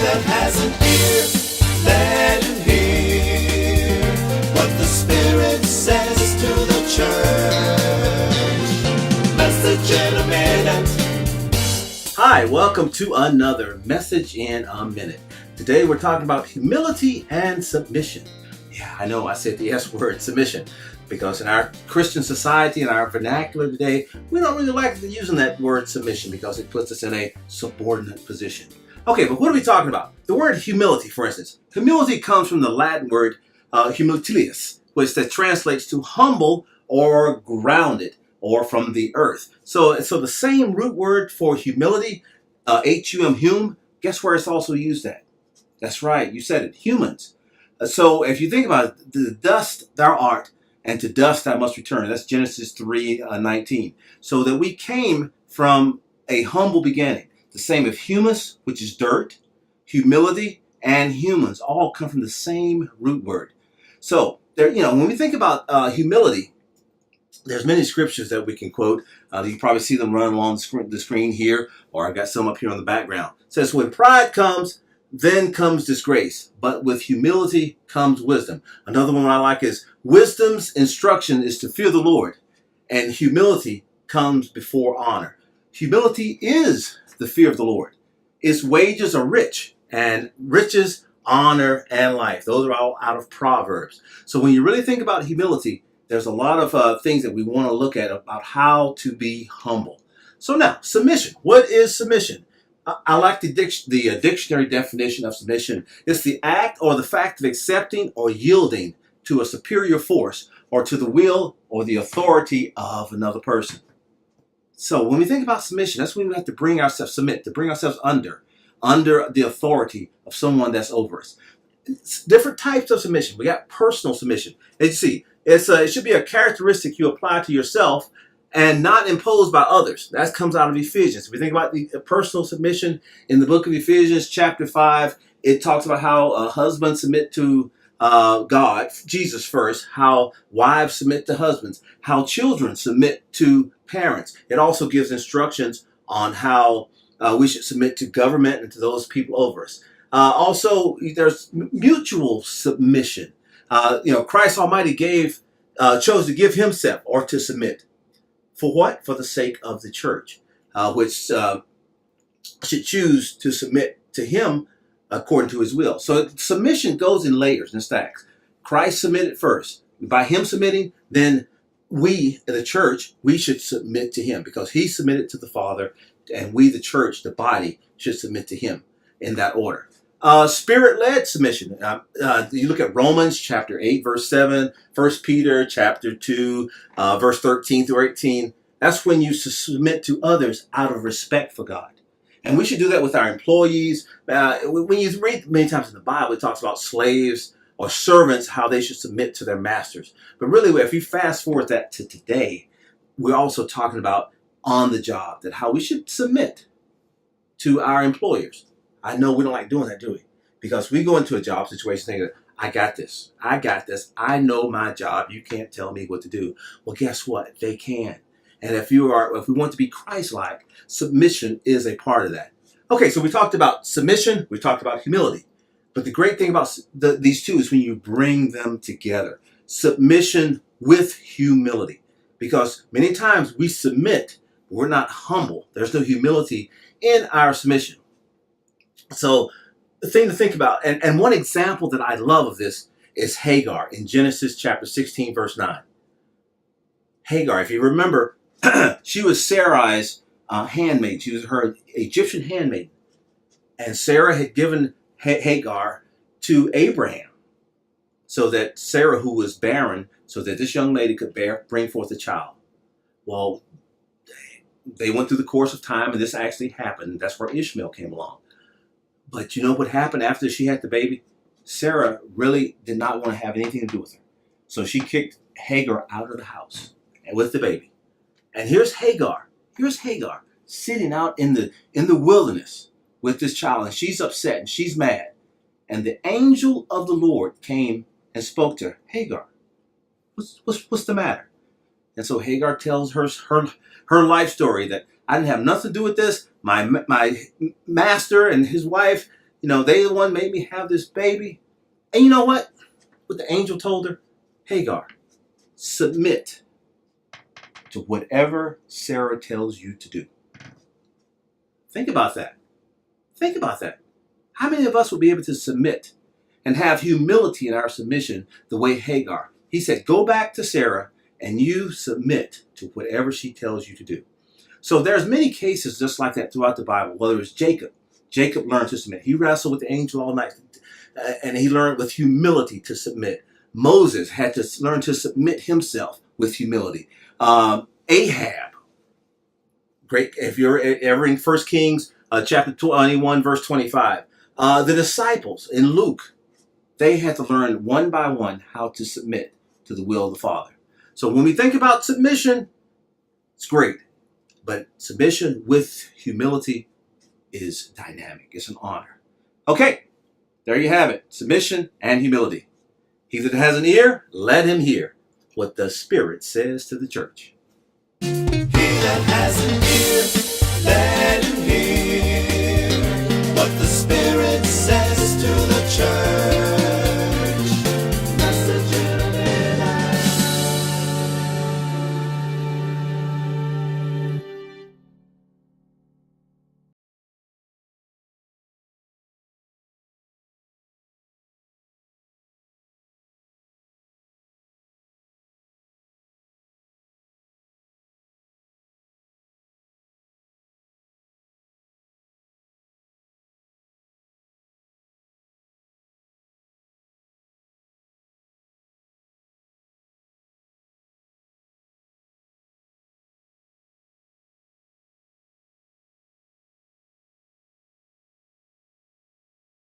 that has an ear, let him hear what the Spirit says to the church. Message in a minute. Hi, welcome to another Message in a Minute. Today we're talking about humility and submission. Yeah, I know I said the S word, submission, because in our Christian society, in our vernacular today, we don't really like using that word submission because it puts us in a subordinate position. Okay, but what are we talking about? The word humility, for instance. Humility comes from the Latin word humilitas, which that translates to humble or grounded, or from the earth. So the same root word for humility, hum, guess where it's also used at? That's right, you said it, humans. So if you think about it, the dust thou art, and to dust thou must return. That's Genesis 3:19. So that we came from a humble beginning. The same of humus, which is dirt, humility, and humans all come from the same root word. So there, when we think about humility, there's many scriptures that we can quote. You probably see them run along the screen here, or I've got some up here on the background. It says, when pride comes, then comes disgrace, but with humility comes wisdom. Another one I like is, wisdom's instruction is to fear the Lord, and humility comes before honor. Humility is the fear of the Lord. Its wages are rich, and riches, honor, and life. Those are all out of Proverbs. So when you really think about humility, there's a lot of things that we want to look at about how to be humble. So now, submission. What is submission? I like the dictionary definition of submission. It's the act or the fact of accepting or yielding to a superior force or to the will or the authority of another person. So when we think about submission, that's when we have to bring ourselves, submit, to bring ourselves under the authority of someone that's over us. It's different types of submission. We got personal submission. As you see, it should be a characteristic you apply to yourself and not imposed by others. That comes out of Ephesians. If we think about the personal submission in the book of Ephesians, chapter 5, it talks about how husbands submit to God, Jesus first, how wives submit to husbands, how children submit to parents. It also gives instructions on how we should submit to government and to those people over us. Also, there's mutual submission. Christ Almighty chose to give himself or to submit. For what? For the sake of the church, which should choose to submit to him according to his will. So submission goes in layers and stacks. Christ submitted first. By him submitting, then we, the church, we should submit to him because he submitted to the Father, and we, the church, the body, should submit to him in that order. Spirit-led submission. You look at Romans chapter 8, verse 7, 1 Peter chapter 2, verse 13 through 18. That's when you submit to others out of respect for God. And we should do that with our employees. When you read many times in the Bible, it talks about slaves or servants, how they should submit to their masters. But really, if you fast forward that to today, we're also talking about on the job, that how we should submit to our employers. I know we don't like doing that, do we? Because we go into a job situation thinking, I got this, I know my job, you can't tell me what to do. Well, guess what? They can. And if we want to be Christ-like, submission is a part of that. Okay, so we talked about submission, we talked about humility. But the great thing about these two is when you bring them together. Submission with humility. Because many times we submit, but we're not humble. There's no humility in our submission. So the thing to think about, and one example that I love of this is Hagar in Genesis chapter 16, verse 9. Hagar, if you remember, she was Sarai's handmaid. She was her Egyptian handmaid. And Sarah had given Hagar to Abraham so that Sarah, who was barren, so that this young lady could bring forth a child. Well, they went through the course of time, and this actually happened. That's where Ishmael came along. But you know what happened after she had the baby? Sarah really did not want to have anything to do with her. So she kicked Hagar out of the house and with the baby. And here's Hagar sitting out in the wilderness with this child, and she's upset and she's mad. And the angel of the Lord came and spoke to her. Hagar, what's the matter? And so Hagar tells her life story, that I didn't have nothing to do with this. My master and his wife, They the one made me have this baby. And you know what? What the angel told her? Hagar, submit to whatever Sarah tells you to do. Think about that. Think about that. How many of us will be able to submit and have humility in our submission the way Hagar? He said, go back to Sarah and you submit to whatever she tells you to do. So there's many cases just like that throughout the Bible, whether it's Jacob. Jacob learned to submit. He wrestled with the angel all night, and he learned with humility to submit. Moses had to learn to submit himself with humility. Ahab, great. If you're ever in 1 Kings chapter 21, verse 25, the disciples in Luke, they had to learn one by one how to submit to the will of the Father. So when we think about submission, it's great. But submission with humility is dynamic. It's an honor. Okay, there you have it. Submission and humility. He that has an ear, let him hear what the Spirit says to the church. He that has an ear,